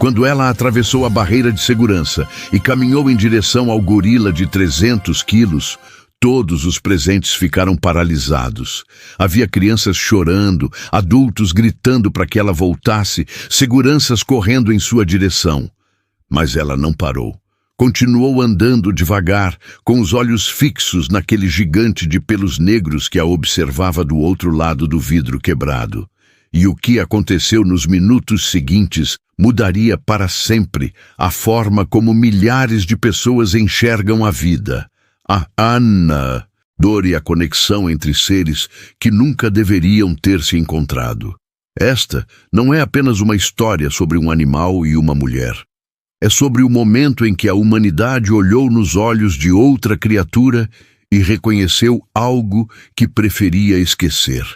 Quando ela atravessou a barreira de segurança e caminhou em direção ao gorila de 300 quilos, todos os presentes ficaram paralisados. Havia crianças chorando, adultos gritando para que ela voltasse, seguranças correndo em sua direção. Mas ela não parou. Continuou andando devagar, com os olhos fixos naquele gigante de pelos negros que a observava do outro lado do vidro quebrado. E o que aconteceu nos minutos seguintes mudaria para sempre a forma como milhares de pessoas enxergam a vida. A Anna, dor e a conexão entre seres que nunca deveriam ter se encontrado. Esta não é apenas uma história sobre um animal e uma mulher. É sobre o momento em que a humanidade olhou nos olhos de outra criatura e reconheceu algo que preferia esquecer: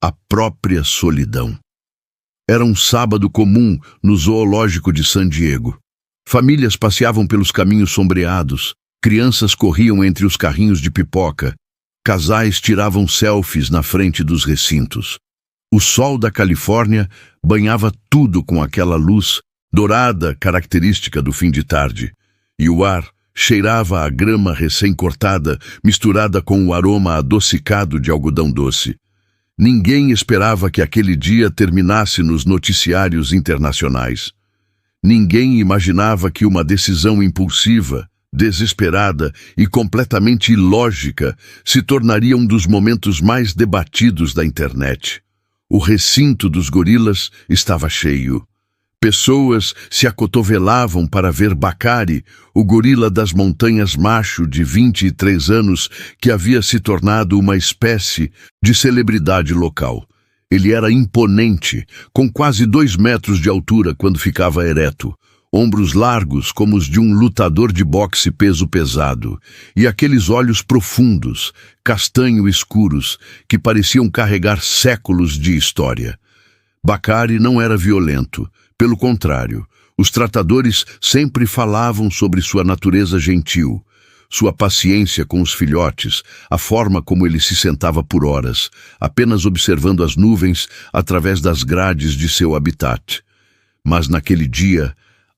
a própria solidão. Era um sábado comum no zoológico de San Diego. Famílias passeavam pelos caminhos sombreados, crianças corriam entre os carrinhos de pipoca, casais tiravam selfies na frente dos recintos. O sol da Califórnia banhava tudo com aquela luz dourada característica do fim de tarde, e o ar cheirava a grama recém-cortada, misturada com o aroma adocicado de algodão doce. Ninguém esperava que aquele dia terminasse nos noticiários internacionais. Ninguém imaginava que uma decisão impulsiva, desesperada e completamente ilógica se tornaria um dos momentos mais debatidos da internet. O recinto dos gorilas estava cheio. Pessoas se acotovelavam para ver Bakari, o gorila das montanhas macho de 23 anos que havia se tornado uma espécie de celebridade local. Ele era imponente, com quase 2 metros de altura quando ficava ereto, ombros largos como os de um lutador de boxe peso pesado, e aqueles olhos profundos, castanho escuros, que pareciam carregar séculos de história. Bakari não era violento. Pelo contrário, os tratadores sempre falavam sobre sua natureza gentil, sua paciência com os filhotes, a forma como ele se sentava por horas, apenas observando as nuvens através das grades de seu habitat. Mas naquele dia,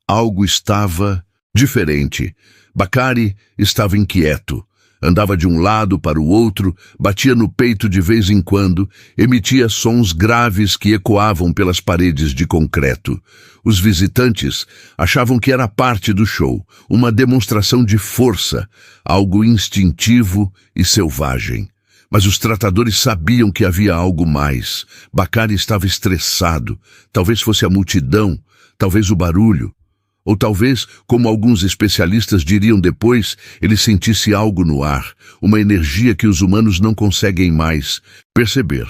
algo estava diferente. Bakari estava inquieto. Andava de um lado para o outro, batia no peito de vez em quando, emitia sons graves que ecoavam pelas paredes de concreto. Os visitantes achavam que era parte do show, uma demonstração de força, algo instintivo e selvagem. Mas os tratadores sabiam que havia algo mais. Bakari estava estressado, talvez fosse a multidão, talvez o barulho. Ou talvez, como alguns especialistas diriam depois, ele sentisse algo no ar, uma energia que os humanos não conseguem mais perceber.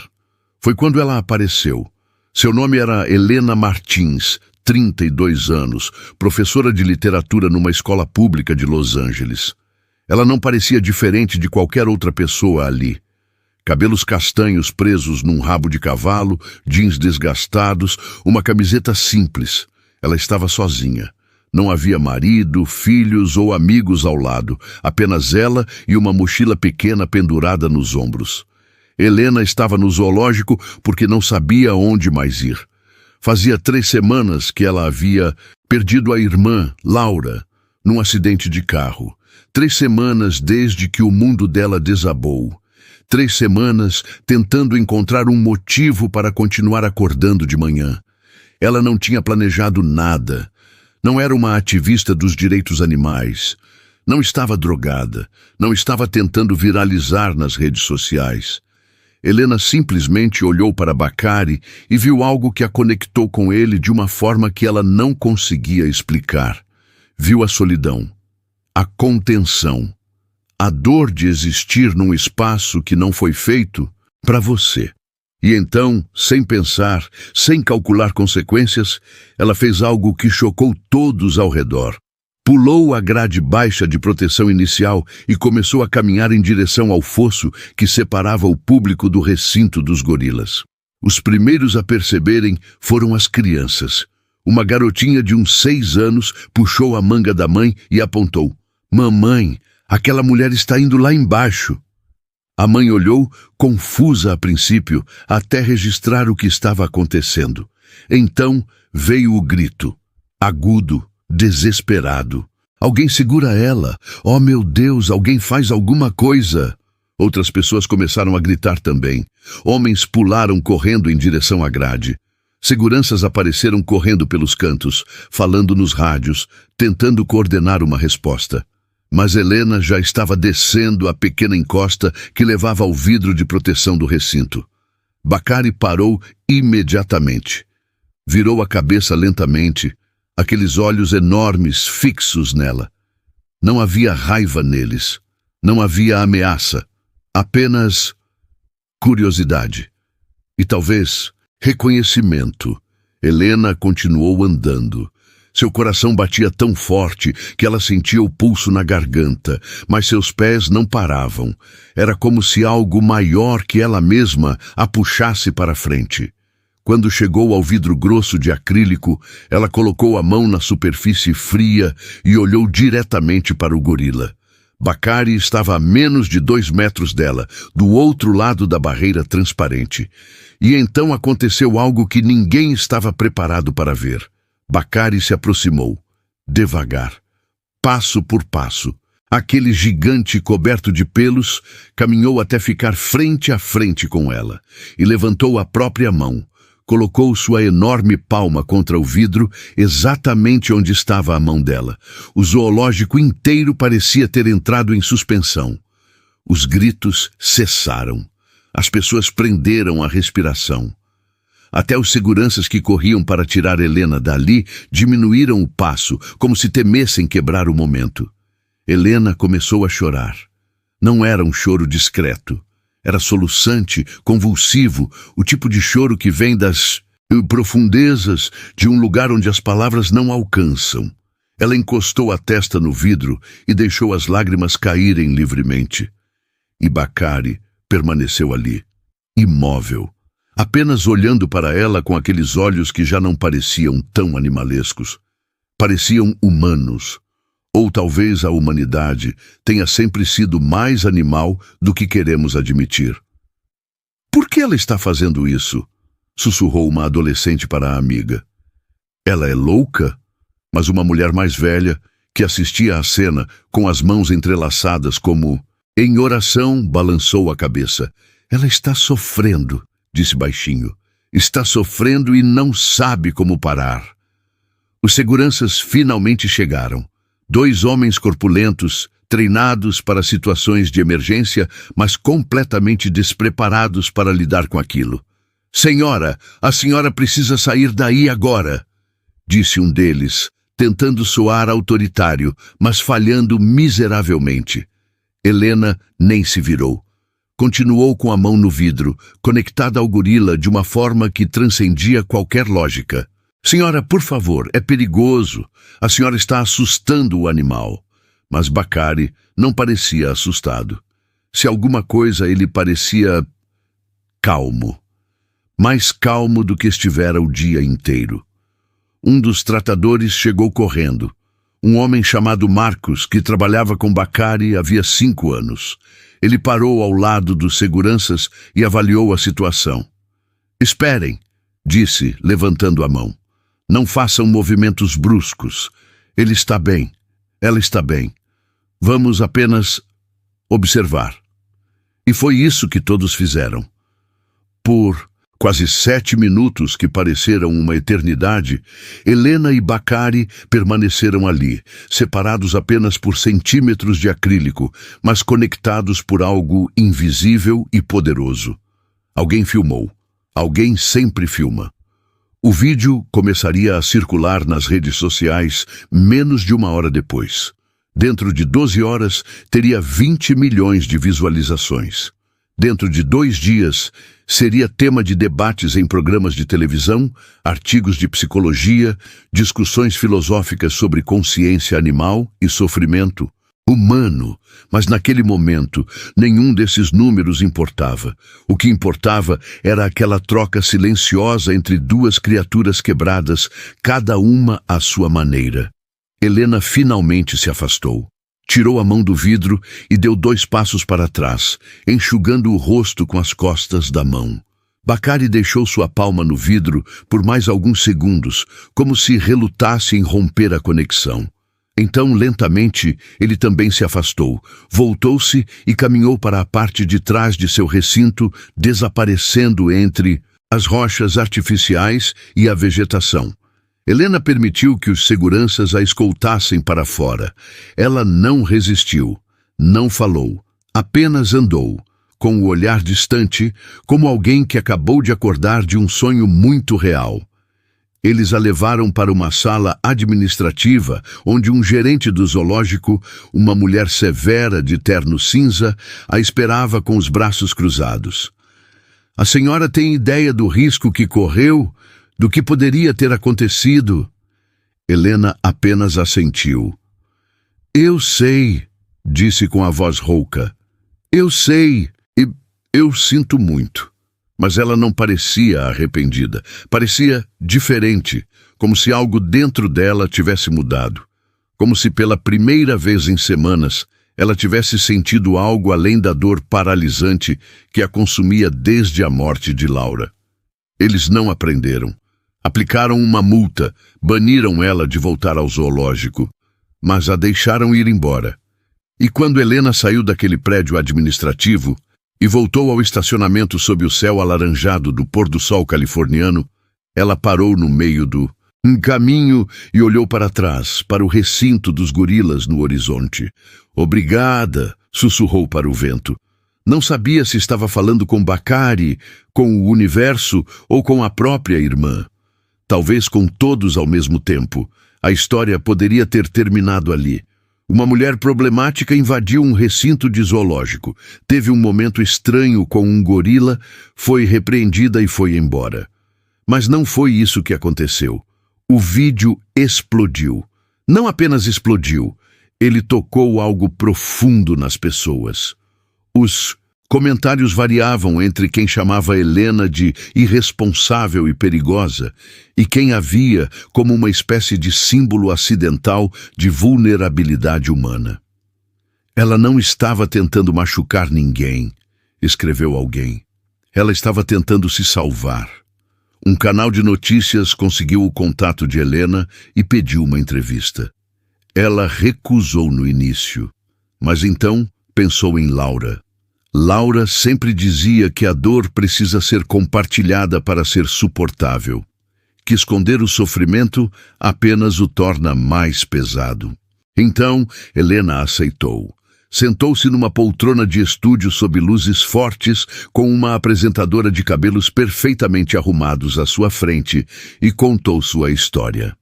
Foi quando ela apareceu. Seu nome era Helena Martins, 32 anos, professora de literatura numa escola pública de Los Angeles. Ela não parecia diferente de qualquer outra pessoa ali. Cabelos castanhos presos num rabo de cavalo, jeans desgastados, uma camiseta simples. Ela estava sozinha. Não havia marido, filhos ou amigos ao lado, apenas ela e uma mochila pequena pendurada nos ombros. Helena estava no zoológico porque não sabia onde mais ir. Fazia 3 semanas que ela havia perdido a irmã, Laura, num acidente de carro. 3 semanas desde que o mundo dela desabou. 3 semanas tentando encontrar um motivo para continuar acordando de manhã. Ela não tinha planejado nada. Não era uma ativista dos direitos animais. Não estava drogada. Não estava tentando viralizar nas redes sociais. Helena simplesmente olhou para Bakari e viu algo que a conectou com ele de uma forma que ela não conseguia explicar. Viu a solidão, a contenção, a dor de existir num espaço que não foi feito para você. E então, sem pensar, sem calcular consequências, ela fez algo que chocou todos ao redor. Pulou a grade baixa de proteção inicial e começou a caminhar em direção ao fosso que separava o público do recinto dos gorilas. Os primeiros a perceberem foram as crianças. Uma garotinha de uns 6 anos puxou a manga da mãe e apontou. "Mamãe, aquela mulher está indo lá embaixo." A mãe olhou, confusa a princípio, até registrar o que estava acontecendo. Então veio o grito. agudo, desesperado. Alguém segura ela! Oh, meu Deus, alguém faz alguma coisa! Outras pessoas começaram a gritar também. Homens pularam correndo em direção à grade. Seguranças apareceram correndo pelos cantos, falando nos rádios, tentando coordenar uma resposta. Mas Helena já estava descendo a pequena encosta que levava ao vidro de proteção do recinto. Bacari parou imediatamente. Virou a cabeça lentamente, aqueles olhos enormes fixos nela. Não havia raiva neles. Não havia ameaça. Apenas curiosidade. E talvez reconhecimento. Helena continuou andando. Seu coração batia tão forte que ela sentia o pulso na garganta, mas seus pés não paravam. Era como se algo maior que ela mesma a puxasse para frente. Quando chegou ao vidro grosso de acrílico, ela colocou a mão na superfície fria e olhou diretamente para o gorila. Bacari estava a menos de 2 metros dela, do outro lado da barreira transparente. E então aconteceu algo que ninguém estava preparado para ver. Bacari se aproximou, devagar, passo por passo. Aquele gigante coberto de pelos caminhou até ficar frente a frente com ela e levantou a própria mão. Colocou sua enorme palma contra o vidro, exatamente onde estava a mão dela. O zoológico inteiro parecia ter entrado em suspensão. Os gritos cessaram. As pessoas prenderam a respiração. Até os seguranças que corriam para tirar Helena dali diminuíram o passo, como se temessem quebrar o momento. Helena começou a chorar. Não era um choro discreto. Era soluçante, convulsivo, o tipo de choro que vem das profundezas de um lugar onde as palavras não alcançam. Ela encostou a testa no vidro e deixou as lágrimas caírem livremente. E Bacari permaneceu ali, imóvel, apenas olhando para ela com aqueles olhos que já não pareciam tão animalescos. Pareciam humanos. Ou talvez a humanidade tenha sempre sido mais animal do que queremos admitir. Por que ela está fazendo isso? Sussurrou uma adolescente para a amiga. Ela é louca? Mas uma mulher mais velha, que assistia à cena com as mãos entrelaçadas como em oração, balançou a cabeça. Ela está sofrendo, disse baixinho. Está sofrendo e não sabe como parar. Os seguranças finalmente chegaram. 2 homens corpulentos, treinados para situações de emergência, mas completamente despreparados para lidar com aquilo. Senhora, a senhora precisa sair daí agora, disse um deles, tentando soar autoritário, mas falhando miseravelmente. Helena nem se virou. Continuou com a mão no vidro, conectada ao gorila de uma forma que transcendia qualquer lógica. Senhora, por favor, é perigoso. A senhora está assustando o animal. Mas Bacari não parecia assustado. Se alguma coisa, ele parecia calmo. Mais calmo do que estivera o dia inteiro. Um dos tratadores chegou correndo. Um homem chamado Marcos, que trabalhava com Bacari havia 5 anos. Ele parou ao lado dos seguranças e avaliou a situação. Esperem, disse, levantando a mão. Não façam movimentos bruscos. Ele está bem. Ela está bem. Vamos apenas observar. E foi isso que todos fizeram. Por quase 7 minutos, que pareceram uma eternidade, Helena e Bacari permaneceram ali, separados apenas por centímetros de acrílico, mas conectados por algo invisível e poderoso. Alguém filmou. Alguém sempre filma. O vídeo começaria a circular nas redes sociais menos de 1 hora depois. Dentro de 12 horas, teria 20 milhões de visualizações. Dentro de 2 dias, seria tema de debates em programas de televisão, artigos de psicologia, discussões filosóficas sobre consciência animal e sofrimento humano. Mas naquele momento, nenhum desses números importava. O que importava era aquela troca silenciosa entre 2 criaturas quebradas, cada uma à sua maneira. Helena finalmente se afastou. Tirou a mão do vidro e deu 2 passos para trás, enxugando o rosto com as costas da mão. Bacari deixou sua palma no vidro por mais alguns segundos, como se relutasse em romper a conexão. Então, lentamente, ele também se afastou, voltou-se e caminhou para a parte de trás de seu recinto, desaparecendo entre as rochas artificiais e a vegetação. Helena permitiu que os seguranças a escoltassem para fora. Ela não resistiu, não falou, apenas andou, com o olhar distante, como alguém que acabou de acordar de um sonho muito real. Eles a levaram para uma sala administrativa, onde um gerente do zoológico, uma mulher severa de terno cinza, a esperava com os braços cruzados. A senhora tem ideia do risco que correu, do que poderia ter acontecido? Helena apenas assentiu. Eu sei, disse com a voz rouca. Eu sei, e eu sinto muito. Mas ela não parecia arrependida. Parecia diferente, como se algo dentro dela tivesse mudado. Como se pela primeira vez em semanas ela tivesse sentido algo além da dor paralisante que a consumia desde a morte de Laura. Eles não aprenderam. Aplicaram uma multa, baniram ela de voltar ao zoológico, mas a deixaram ir embora. E quando Helena saiu daquele prédio administrativo e voltou ao estacionamento sob o céu alaranjado do pôr-do-sol californiano, ela parou no meio do caminho e olhou para trás, para o recinto dos gorilas no horizonte. Obrigada, sussurrou para o vento. Não sabia se estava falando com Bacari, com o universo ou com a própria irmã. Talvez com todos ao mesmo tempo. A história poderia ter terminado ali. Uma mulher problemática invadiu um recinto de zoológico, teve um momento estranho com um gorila, foi repreendida e foi embora. Mas não foi isso que aconteceu. O vídeo explodiu. Não apenas explodiu, ele tocou algo profundo nas pessoas. Os comentários variavam entre quem chamava Helena de irresponsável e perigosa e quem a via como uma espécie de símbolo acidental de vulnerabilidade humana. Ela não estava tentando machucar ninguém, escreveu alguém. Ela estava tentando se salvar. Um canal de notícias conseguiu o contato de Helena e pediu uma entrevista. Ela recusou no início, mas então pensou em Laura. Laura sempre dizia que a dor precisa ser compartilhada para ser suportável, que esconder o sofrimento apenas o torna mais pesado. Então, Helena aceitou. Sentou-se numa poltrona de estúdio sob luzes fortes, com uma apresentadora de cabelos perfeitamente arrumados à sua frente, e contou sua história.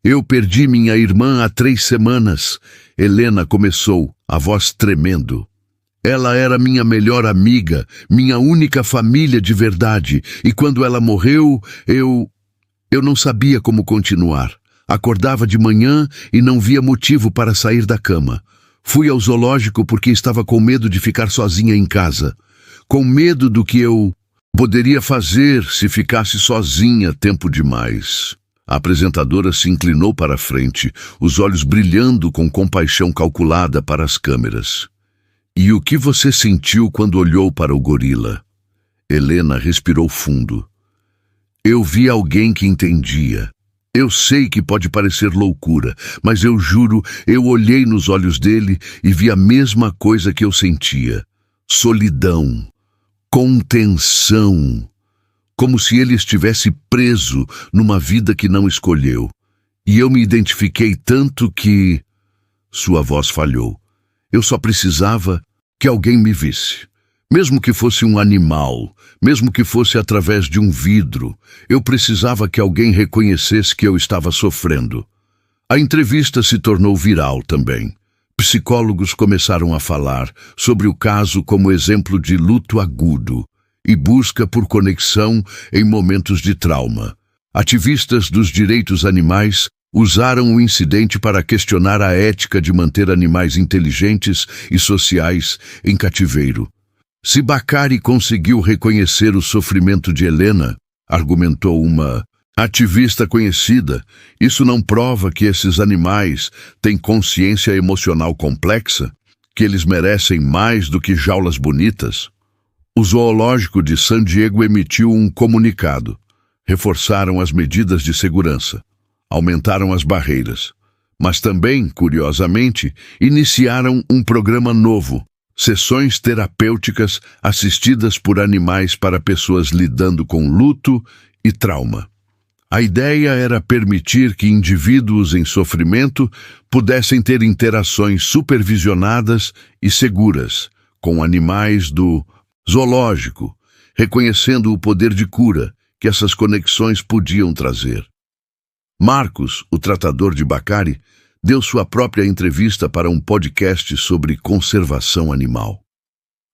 Eu perdi minha irmã há 3 semanas, Helena começou, a voz tremendo. Ela era minha melhor amiga, minha única família de verdade, e quando ela morreu, eu não sabia como continuar. Acordava de manhã e não via motivo para sair da cama. Fui ao zoológico porque estava com medo de ficar sozinha em casa, com medo do que eu poderia fazer se ficasse sozinha tempo demais. A apresentadora se inclinou para a frente, os olhos brilhando com compaixão calculada para as câmeras. E o que você sentiu quando olhou para o gorila? Helena respirou fundo. Eu vi alguém que entendia. Eu sei que pode parecer loucura, mas eu juro, eu olhei nos olhos dele e vi a mesma coisa que eu sentia. Solidão, contenção, como se ele estivesse preso numa vida que não escolheu. E eu me identifiquei tanto que... Sua voz falhou. Eu só precisava que alguém me visse. Mesmo que fosse um animal, mesmo que fosse através de um vidro, eu precisava que alguém reconhecesse que eu estava sofrendo. A entrevista se tornou viral também. Psicólogos começaram a falar sobre o caso como exemplo de luto agudo e busca por conexão em momentos de trauma. Ativistas dos direitos animais usaram o incidente para questionar a ética de manter animais inteligentes e sociais em cativeiro. Se Bacari conseguiu reconhecer o sofrimento de Helena, argumentou uma ativista conhecida, isso não prova que esses animais têm consciência emocional complexa, que eles merecem mais do que jaulas bonitas? O zoológico de San Diego emitiu um comunicado. Reforçaram as medidas de segurança, aumentaram as barreiras, mas também, curiosamente, iniciaram um programa novo, sessões terapêuticas assistidas por animais para pessoas lidando com luto e trauma. A ideia era permitir que indivíduos em sofrimento pudessem ter interações supervisionadas e seguras com animais do zoológico, reconhecendo o poder de cura que essas conexões podiam trazer. Marcos, o tratador de Bacari, deu sua própria entrevista para um podcast sobre conservação animal.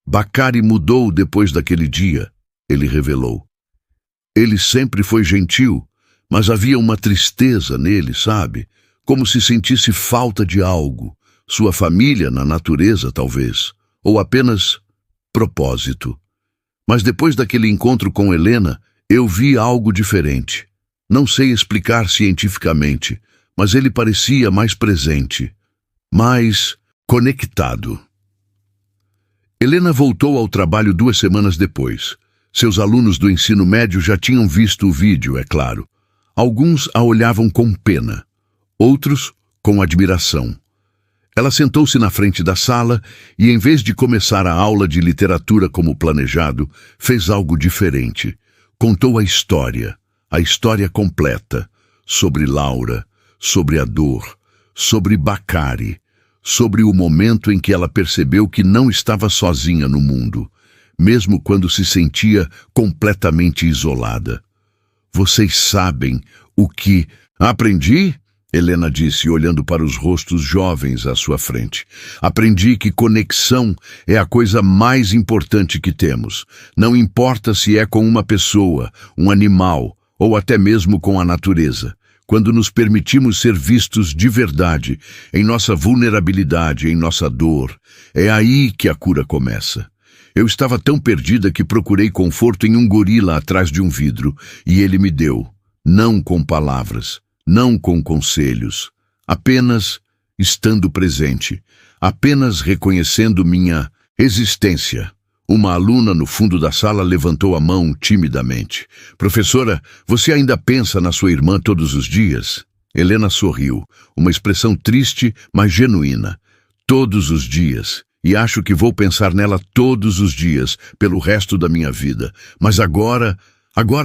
Bacari mudou depois daquele dia, ele revelou. Ele sempre foi gentil, mas havia uma tristeza nele, sabe? Como se sentisse falta de algo. Sua família na natureza, talvez. Ou apenas propósito. Mas depois daquele encontro com Helena, eu vi algo diferente. Não sei explicar cientificamente, mas ele parecia mais presente, mais conectado. Helena voltou ao trabalho 2 semanas depois. Seus alunos do ensino médio já tinham visto o vídeo, é claro. Alguns a olhavam com pena, outros com admiração. Ela sentou-se na frente da sala e, em vez de começar a aula de literatura como planejado, fez algo diferente. Contou a história completa, sobre Laura, sobre a dor, sobre Bacari, sobre o momento em que ela percebeu que não estava sozinha no mundo, mesmo quando se sentia completamente isolada. Vocês sabem o que aprendi? Helena disse, olhando para os rostos jovens à sua frente. Aprendi que conexão é a coisa mais importante que temos. Não importa se é com uma pessoa, um animal ou até mesmo com a natureza. Quando nos permitimos ser vistos de verdade, em nossa vulnerabilidade, em nossa dor, é aí que a cura começa. Eu estava tão perdida que procurei conforto em um gorila atrás de um vidro, e ele me deu, não com palavras, não com conselhos, apenas estando presente, apenas reconhecendo minha existência. Uma aluna no fundo da sala levantou a mão timidamente. Professora, você ainda pensa na sua irmã todos os dias? Helena sorriu, uma expressão triste, mas genuína. Todos os dias. E acho que vou pensar nela todos os dias, pelo resto da minha vida. Mas agora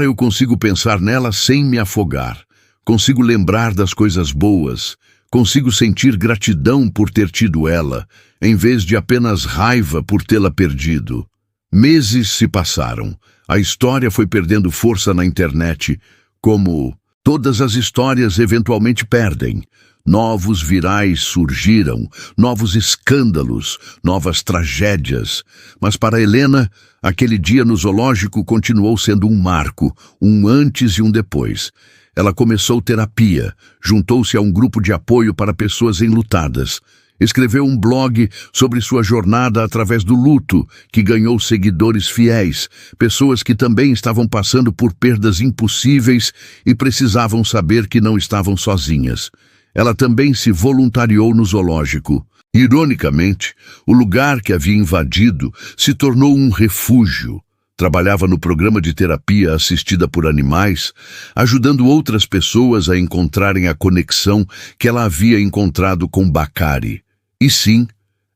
eu consigo pensar nela sem me afogar. Consigo lembrar das coisas boas. Consigo sentir gratidão por ter tido ela, em vez de apenas raiva por tê-la perdido. Meses se passaram. A história foi perdendo força na internet, como todas as histórias eventualmente perdem. Novos virais surgiram, novos escândalos, novas tragédias. Mas para Helena, aquele dia no zoológico continuou sendo um marco, um antes e um depois. Ela começou terapia, juntou-se a um grupo de apoio para pessoas enlutadas. Escreveu um blog sobre sua jornada através do luto, que ganhou seguidores fiéis, pessoas que também estavam passando por perdas impossíveis e precisavam saber que não estavam sozinhas. Ela também se voluntariou no zoológico. Ironicamente, o lugar que havia invadido se tornou um refúgio. Trabalhava no programa de terapia assistida por animais, ajudando outras pessoas a encontrarem a conexão que ela havia encontrado com Bacari. E sim,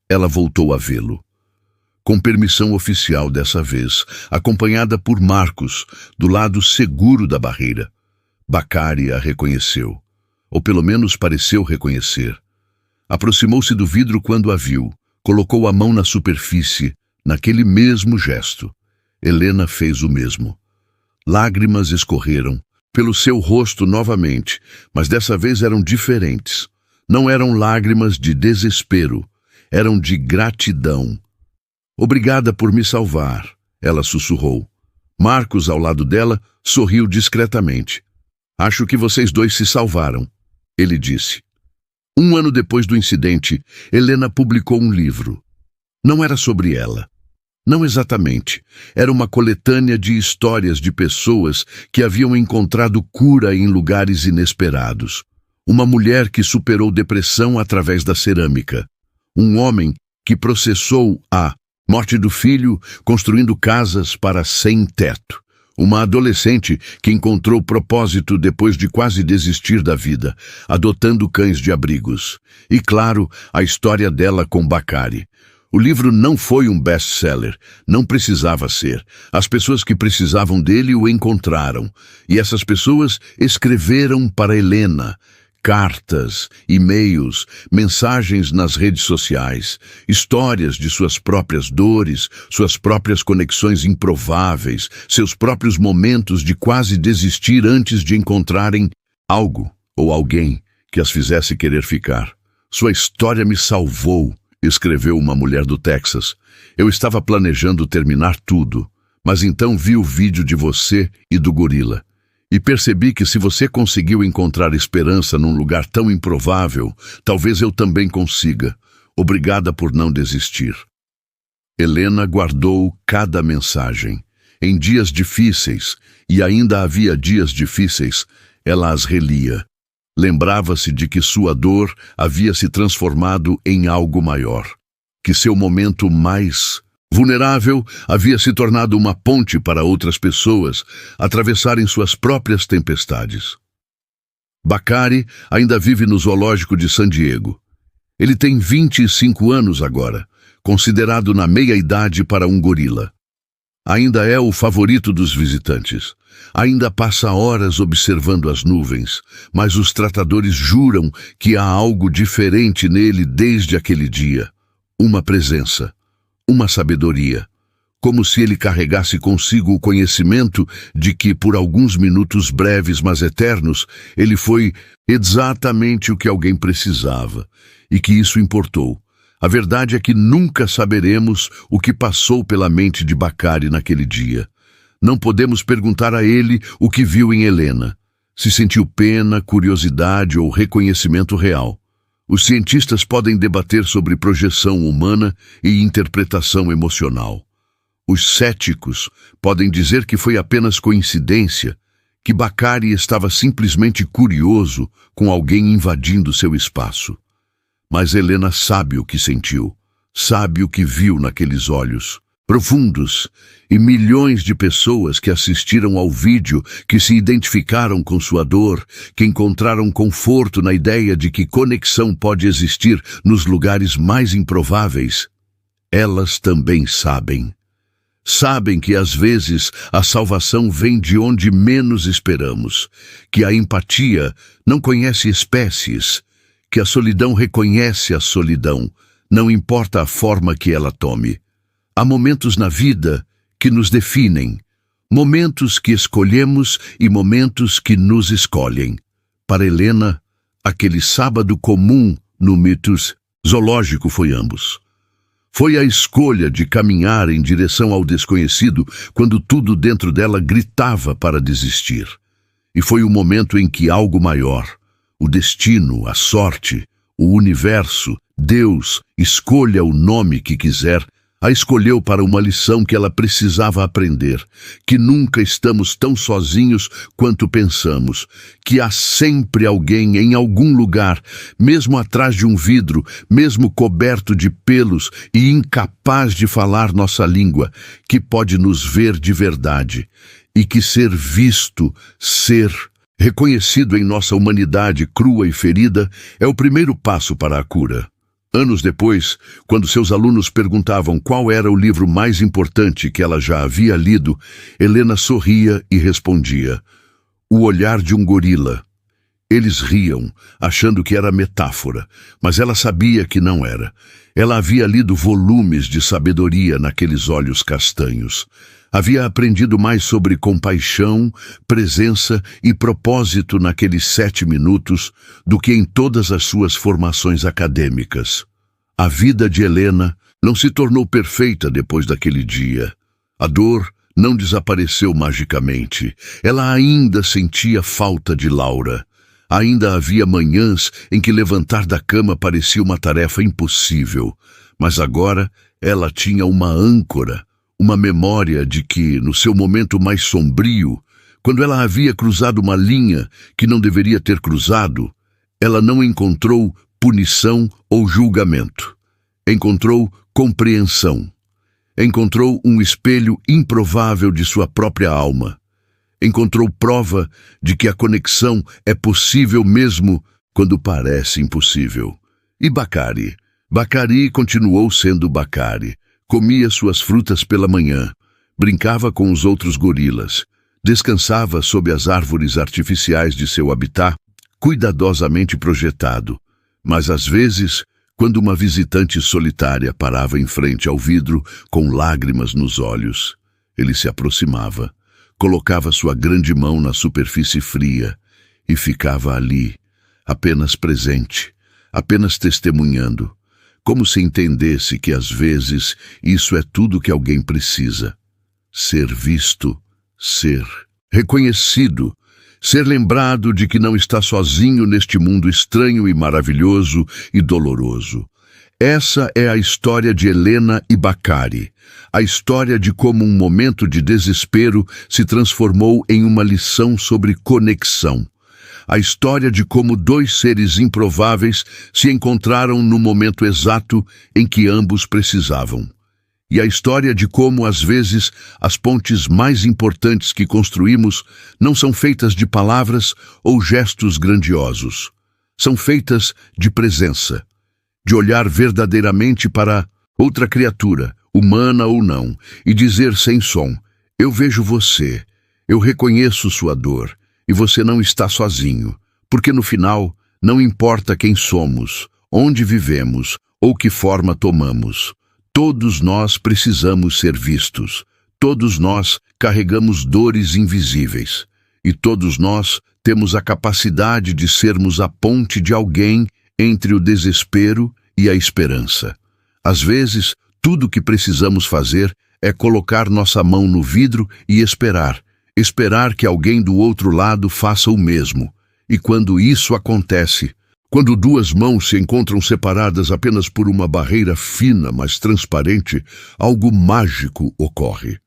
ela voltou a vê-lo. Com permissão oficial dessa vez, acompanhada por Marcos, do lado seguro da barreira. Bacari a reconheceu. Ou pelo menos pareceu reconhecer. Aproximou-se do vidro quando a viu, colocou a mão na superfície, naquele mesmo gesto. Helena fez o mesmo. Lágrimas escorreram pelo seu rosto novamente, mas dessa vez eram diferentes. Não eram lágrimas de desespero, eram de gratidão. Obrigada por me salvar, ela sussurrou. Marcos, ao lado dela, sorriu discretamente. Acho que vocês dois se salvaram, ele disse. 1 ano depois do incidente, Helena publicou um livro. Não era sobre ela. Não exatamente. Era uma coletânea de histórias de pessoas que haviam encontrado cura em lugares inesperados. Uma mulher que superou depressão através da cerâmica. Um homem que processou a Morte do filho, construindo casas para sem teto. Uma adolescente que encontrou propósito depois de quase desistir da vida, adotando cães de abrigos. E, claro, a história dela com Bakari. O livro não foi um best-seller, não precisava ser. As pessoas que precisavam dele o encontraram. E essas pessoas escreveram para Helena. Cartas, e-mails, mensagens nas redes sociais, histórias de suas próprias dores, suas próprias conexões improváveis, seus próprios momentos de quase desistir antes de encontrarem algo ou alguém que as fizesse querer ficar. Sua história me salvou, escreveu uma mulher do Texas. Eu estava planejando terminar tudo, mas então vi o vídeo de você e do gorila. E percebi que se você conseguiu encontrar esperança num lugar tão improvável, talvez eu também consiga. Obrigada por não desistir. Helena guardou cada mensagem. Em dias difíceis, e ainda havia dias difíceis, ela as relia. Lembrava-se de que sua dor havia se transformado em algo maior, que seu momento mais vulnerável havia se tornado uma ponte para outras pessoas atravessarem suas próprias tempestades. Bakari ainda vive no zoológico de San Diego. Ele tem 25 anos agora, considerado na meia-idade para um gorila. Ainda é o favorito dos visitantes. Ainda passa horas observando as nuvens, mas os tratadores juram que há algo diferente nele desde aquele dia. Uma presença. Uma sabedoria, como se ele carregasse consigo o conhecimento de que, por alguns minutos breves mas eternos, ele foi exatamente o que alguém precisava, e que isso importou. A verdade é que nunca saberemos o que passou pela mente de Bakari naquele dia. Não podemos perguntar a ele o que viu em Helena, se sentiu pena, curiosidade ou reconhecimento real. Os cientistas podem debater sobre projeção humana e interpretação emocional. Os céticos podem dizer que foi apenas coincidência, que Bakari estava simplesmente curioso com alguém invadindo seu espaço. Mas Helena sabe o que sentiu, sabe o que viu naqueles olhos profundos, e milhões de pessoas que assistiram ao vídeo, que se identificaram com sua dor, que encontraram conforto na ideia de que conexão pode existir nos lugares mais improváveis, elas também sabem. Sabem que às vezes a salvação vem de onde menos esperamos, que a empatia não conhece espécies, que a solidão reconhece a solidão, não importa a forma que ela tome. Há momentos na vida que nos definem, momentos que escolhemos e momentos que nos escolhem. Para Helena, aquele sábado comum no Mitos zoológico foi ambos. Foi a escolha de caminhar em direção ao desconhecido quando tudo dentro dela gritava para desistir. E foi o momento em que algo maior, o destino, a sorte, o universo, Deus, escolha o nome que quiser, a escolheu para uma lição que ela precisava aprender, que nunca estamos tão sozinhos quanto pensamos, que há sempre alguém em algum lugar, mesmo atrás de um vidro, mesmo coberto de pelos e incapaz de falar nossa língua, que pode nos ver de verdade, e que ser visto, ser reconhecido em nossa humanidade crua e ferida é o primeiro passo para a cura. Anos depois, quando seus alunos perguntavam qual era o livro mais importante que ela já havia lido, Helena sorria e respondia: O Olhar de um Gorila. Eles riam, achando que era metáfora, mas ela sabia que não era. Ela havia lido volumes de sabedoria naqueles olhos castanhos. Havia aprendido mais sobre compaixão, presença e propósito naqueles 7 minutos do que em todas as suas formações acadêmicas. A vida de Helena não se tornou perfeita depois daquele dia. A dor não desapareceu magicamente. Ela ainda sentia falta de Laura. Ainda havia manhãs em que levantar da cama parecia uma tarefa impossível. Mas agora ela tinha uma âncora, uma memória de que, no seu momento mais sombrio, quando ela havia cruzado uma linha que não deveria ter cruzado, ela não encontrou punição ou julgamento. Encontrou compreensão. Encontrou um espelho improvável de sua própria alma. Encontrou prova de que a conexão é possível mesmo quando parece impossível. E Bacari? Bacari continuou sendo Bacari. Comia suas frutas pela manhã, brincava com os outros gorilas, descansava sob as árvores artificiais de seu habitat, cuidadosamente projetado. Mas às vezes, quando uma visitante solitária parava em frente ao vidro com lágrimas nos olhos, ele se aproximava, colocava sua grande mão na superfície fria e ficava ali, apenas presente, apenas testemunhando, como se entendesse que às vezes isso é tudo que alguém precisa. Ser visto, ser reconhecido, ser lembrado de que não está sozinho neste mundo estranho e maravilhoso e doloroso. Essa é a história de Helena e Bacari, a história de como um momento de desespero se transformou em uma lição sobre conexão. A história de como dois seres improváveis se encontraram no momento exato em que ambos precisavam. E a história de como, às vezes, as pontes mais importantes que construímos não são feitas de palavras ou gestos grandiosos. São feitas de presença, de olhar verdadeiramente para outra criatura, humana ou não, e dizer sem som: eu vejo você, eu reconheço sua dor, e você não está sozinho, porque no final não importa quem somos, onde vivemos ou que forma tomamos. Todos nós precisamos ser vistos, todos nós carregamos dores invisíveis, e todos nós temos a capacidade de sermos a ponte de alguém entre o desespero e a esperança. Às vezes, tudo o que precisamos fazer é colocar nossa mão no vidro e esperar que alguém do outro lado faça o mesmo. E quando isso acontece, quando duas mãos se encontram separadas apenas por uma barreira fina, mas transparente, algo mágico ocorre.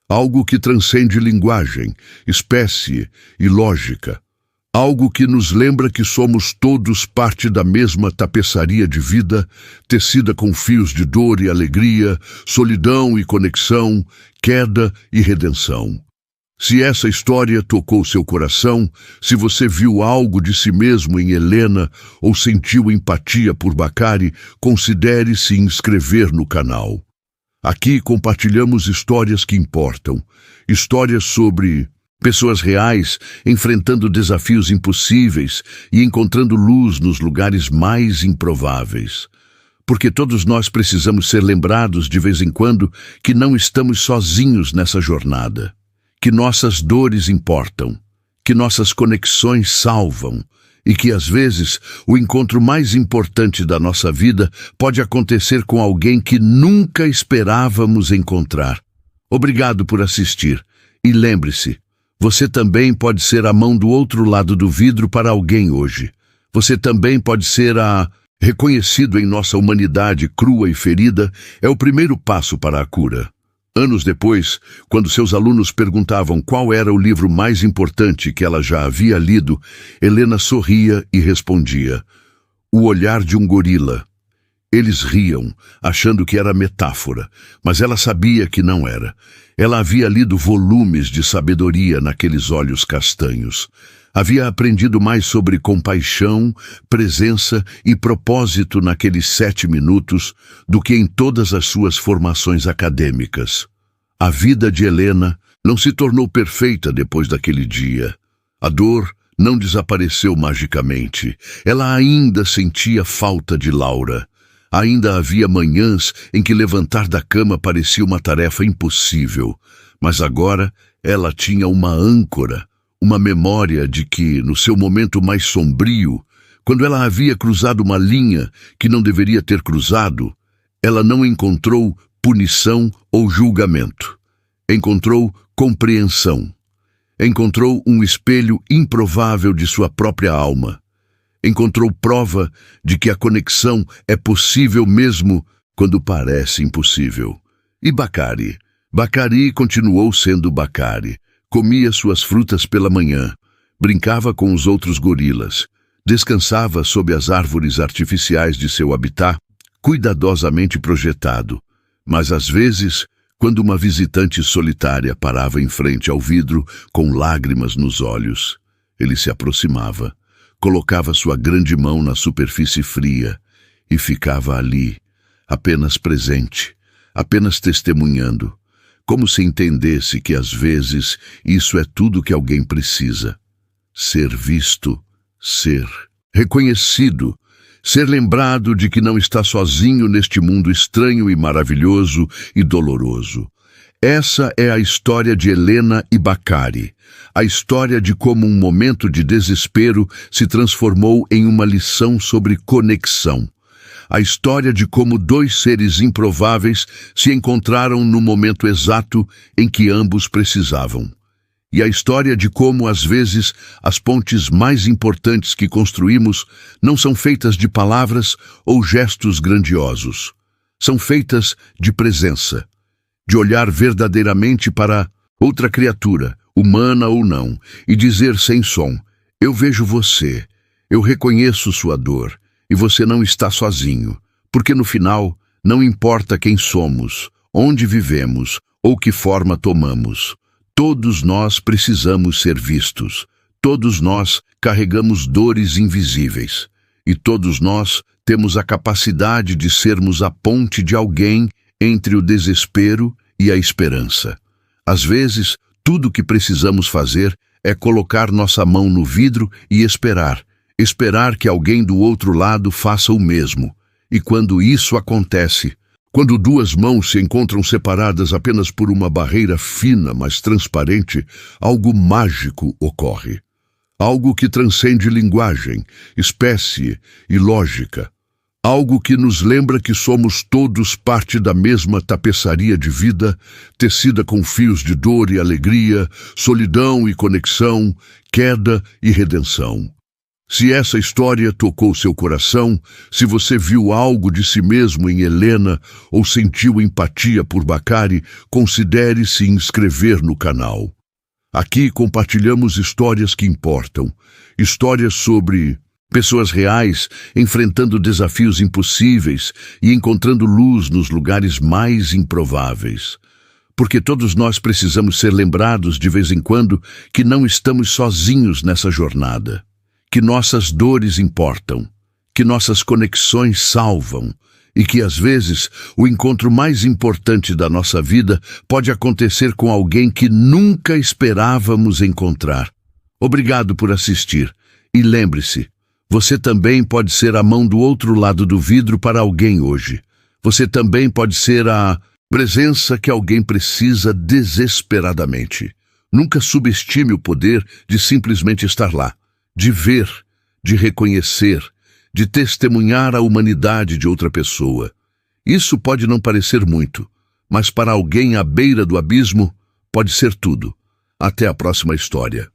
Algo que transcende linguagem, espécie e lógica. Algo que nos lembra que somos todos parte da mesma tapeçaria de vida, tecida com fios de dor e alegria, solidão e conexão, queda e redenção. Se essa história tocou seu coração, se você viu algo de si mesmo em Helena ou sentiu empatia por Bacari, considere se inscrever no canal. Aqui compartilhamos histórias que importam, histórias sobre pessoas reais enfrentando desafios impossíveis e encontrando luz nos lugares mais improváveis. Porque todos nós precisamos ser lembrados de vez em quando que não estamos sozinhos nessa jornada. Que nossas dores importam, que nossas conexões salvam e que, às vezes, o encontro mais importante da nossa vida pode acontecer com alguém que nunca esperávamos encontrar. Obrigado por assistir e lembre-se, você também pode ser a mão do outro lado do vidro para alguém hoje. Você também pode ser reconhecido em nossa humanidade crua e ferida, é o primeiro passo para a cura. Anos depois, quando seus alunos perguntavam qual era o livro mais importante que ela já havia lido, Helena sorria e respondia: O Olhar de um Gorila. Eles riam, achando que era metáfora, mas ela sabia que não era. Ela havia lido volumes de sabedoria naqueles olhos castanhos. Havia aprendido mais sobre compaixão, presença e propósito naqueles 7 minutos do que em todas as suas formações acadêmicas. A vida de Helena não se tornou perfeita depois daquele dia. A dor não desapareceu magicamente. Ela ainda sentia falta de Laura. Ainda havia manhãs em que levantar da cama parecia uma tarefa impossível. Mas agora ela tinha uma âncora, uma memória de que, no seu momento mais sombrio, quando ela havia cruzado uma linha que não deveria ter cruzado, ela não encontrou punição ou julgamento. Encontrou compreensão. Encontrou um espelho improvável de sua própria alma. Encontrou prova de que a conexão é possível mesmo quando parece impossível. E Bacari? Bacari continuou sendo Bacari. Comia suas frutas pela manhã, brincava com os outros gorilas, descansava sob as árvores artificiais de seu habitat, cuidadosamente projetado. Mas às vezes, Quando uma visitante solitária parava em frente ao vidro com lágrimas nos olhos, ele se aproximava, colocava sua grande mão na superfície fria e ficava ali, apenas presente, apenas testemunhando, como se entendesse que às vezes isso é tudo que alguém precisa. Ser visto, ser reconhecido, ser lembrado de que não está sozinho neste mundo estranho e maravilhoso e doloroso. Essa é a história de Helena e Bacari, a história de como um momento de desespero se transformou em uma lição sobre conexão. A história de como dois seres improváveis se encontraram no momento exato em que ambos precisavam. E a história de como, às vezes, as pontes mais importantes que construímos não são feitas de palavras ou gestos grandiosos. São feitas de presença, de olhar verdadeiramente para outra criatura, humana ou não, e dizer sem som: eu vejo você, eu reconheço sua dor, e você não está sozinho, porque no final não importa quem somos, onde vivemos ou que forma tomamos. Todos nós precisamos ser vistos, todos nós carregamos dores invisíveis, e todos nós temos a capacidade de sermos a ponte de alguém entre o desespero e a esperança. Às vezes, tudo o que precisamos fazer é colocar nossa mão no vidro e esperar que alguém do outro lado faça o mesmo. E quando isso acontece, quando duas mãos se encontram separadas apenas por uma barreira fina, mas transparente, algo mágico ocorre. Algo que transcende linguagem, espécie e lógica. Algo que nos lembra que somos todos parte da mesma tapeçaria de vida, tecida com fios de dor e alegria, solidão e conexão, queda e redenção. Se essa história tocou seu coração, se você viu algo de si mesmo em Helena ou sentiu empatia por Bacari, considere se inscrever no canal. Aqui compartilhamos histórias que importam, histórias sobre pessoas reais enfrentando desafios impossíveis e encontrando luz nos lugares mais improváveis. Porque todos nós precisamos ser lembrados de vez em quando que não estamos sozinhos nessa jornada. Que nossas dores importam, que nossas conexões salvam e que, às vezes, o encontro mais importante da nossa vida pode acontecer com alguém que nunca esperávamos encontrar. Obrigado por assistir e lembre-se, você também pode ser a mão do outro lado do vidro para alguém hoje. Você também pode ser a presença que alguém precisa desesperadamente. Nunca subestime o poder de simplesmente estar lá. De ver, de reconhecer, de testemunhar a humanidade de outra pessoa. Isso pode não parecer muito, mas para alguém à beira do abismo, pode ser tudo. Até a próxima história.